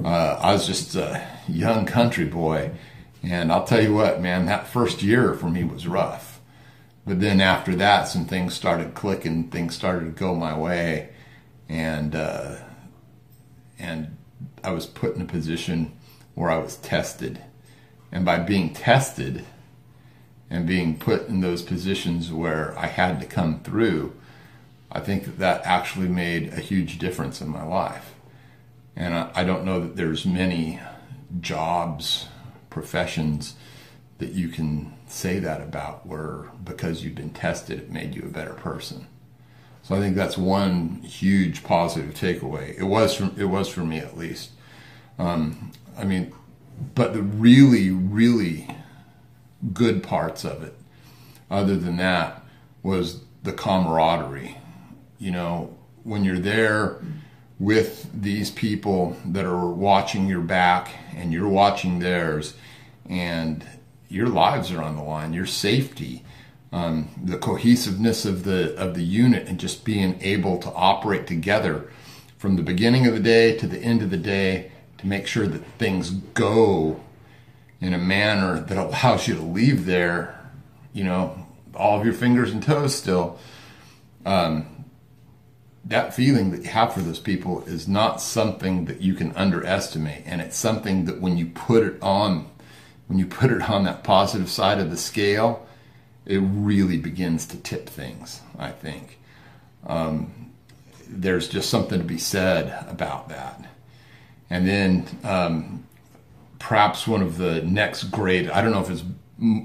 I was just a young country boy. And I'll tell you what, man, that first year for me was rough. But then after that, some things started clicking, things started to go my way. And I was put in a position where I was tested. And by being tested and being put in those positions where I had to come through, I think that actually made a huge difference in my life. And I don't know that there's many jobs, professions that you can say that about where because you've been tested, it made you a better person. So I think that's one huge positive takeaway. It was for me at least. I mean, but the really, really good parts of it, other than that, was the camaraderie. You know, when you're there with these people that are watching your back and you're watching theirs and your lives are on the line, your safety, the cohesiveness of the unit and just being able to operate together from the beginning of the day to the end of the day to make sure that things go in a manner that allows you to leave there, you know, all of your fingers and toes still, that feeling that you have for those people is not something that you can underestimate. And it's something that when you put it on that positive side of the scale, it really begins to tip things, I think. There's just something to be said about that. And then perhaps one of the next grade, I don't know if it's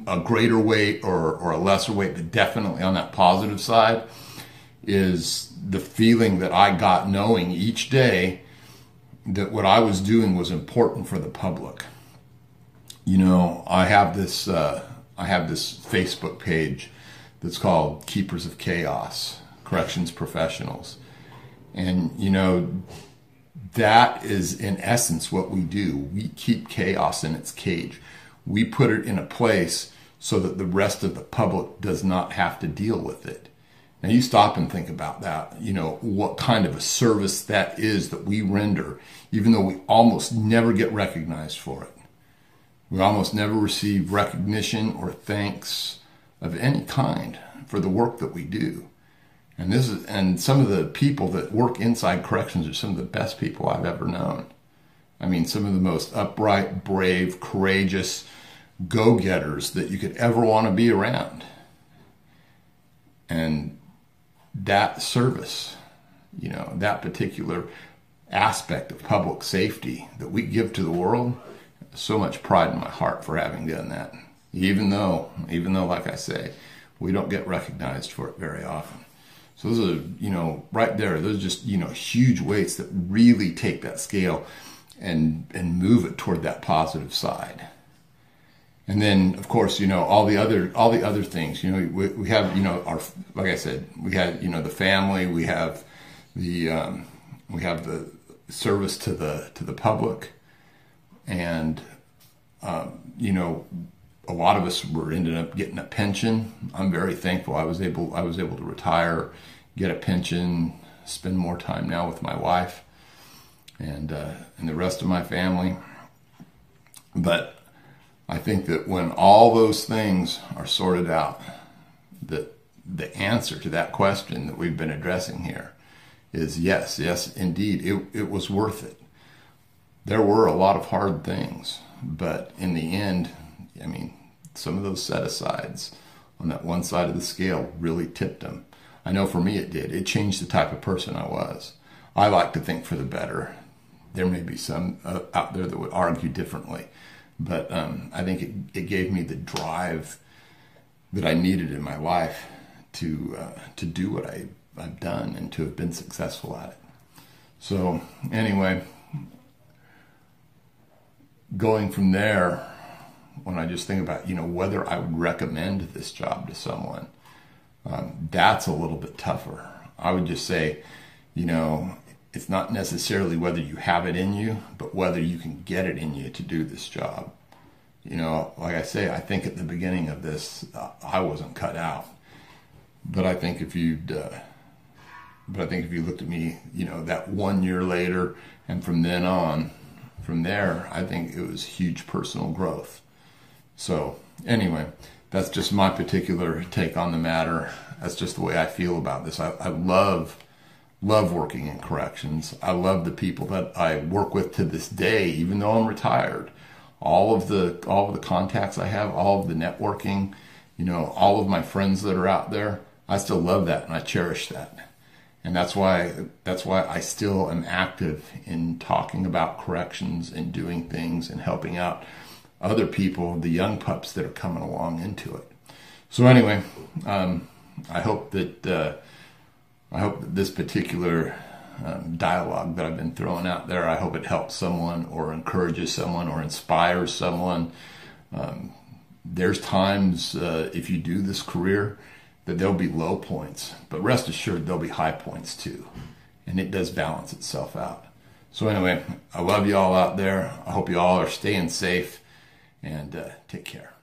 a greater weight or a lesser weight, but definitely on that positive side, is the feeling that I got knowing each day that what I was doing was important for the public. You know, I have this Facebook page that's called Keepers of Chaos, Corrections Professionals. And, you know, that is in essence what we do. We keep chaos in its cage. We put it in a place so that the rest of the public does not have to deal with it. Now you stop and think about that, you know, what kind of a service that is that we render, even though we almost never get recognized for it. We almost never receive recognition or thanks of any kind for the work that we do. And some of the people that work inside corrections are some of the best people I've ever known. I mean, some of the most upright, brave, courageous go-getters that you could ever want to be around. And that service, you know, that particular aspect of public safety that we give to the world, so much pride in my heart for having done that. Even though, like I say, we don't get recognized for it very often. So those are, you know, right there, those are just, you know, huge weights that really take that scale and move it toward that positive side. And then, of course, you know, all the other things, you know, we have, you know, like I said, we had, you know, the family, we have the service to the public, and, you know, a lot of us ended up getting a pension. I'm very thankful. I was able to retire, get a pension, spend more time now with my wife and the rest of my family. But I think that when all those things are sorted out, that the answer to that question that we've been addressing here is yes, indeed, it was worth it. There were a lot of hard things, but in the end, I mean, some of those set-asides on that one side of the scale really tipped them. I know for me it did. It changed the type of person I was. I like to think for the better. There may be some out there that would argue differently, but I think it gave me the drive that I needed in my life to do what I've done and to have been successful at it. So anyway, going from there, when I just think about, you know, whether I would recommend this job to someone, that's a little bit tougher. I would just say, you know, it's not necessarily whether you have it in you, but whether you can get it in you to do this job. You know, like I say, I think at the beginning of this, I wasn't cut out. But I think if you looked at me, you know, that 1 year later, and from then on, from there, I think it was huge personal growth. So anyway, that's just my particular take on the matter. That's just the way I feel about this. I love working in corrections. I love the people that I work with to this day, even though I'm retired. All of the contacts I have, all of the networking, you know, all of my friends that are out there, I still love that and I cherish that. And that's why I still am active in talking about corrections and doing things and helping out other people, the young pups that are coming along into it. So anyway, I hope that this particular dialogue that I've been throwing out there, I hope it helps someone or encourages someone or inspires someone. There's times if you do this career that there'll be low points, but rest assured there'll be high points too, and it does balance itself out. So anyway, I love you all out there. I hope you all are staying safe, and take care.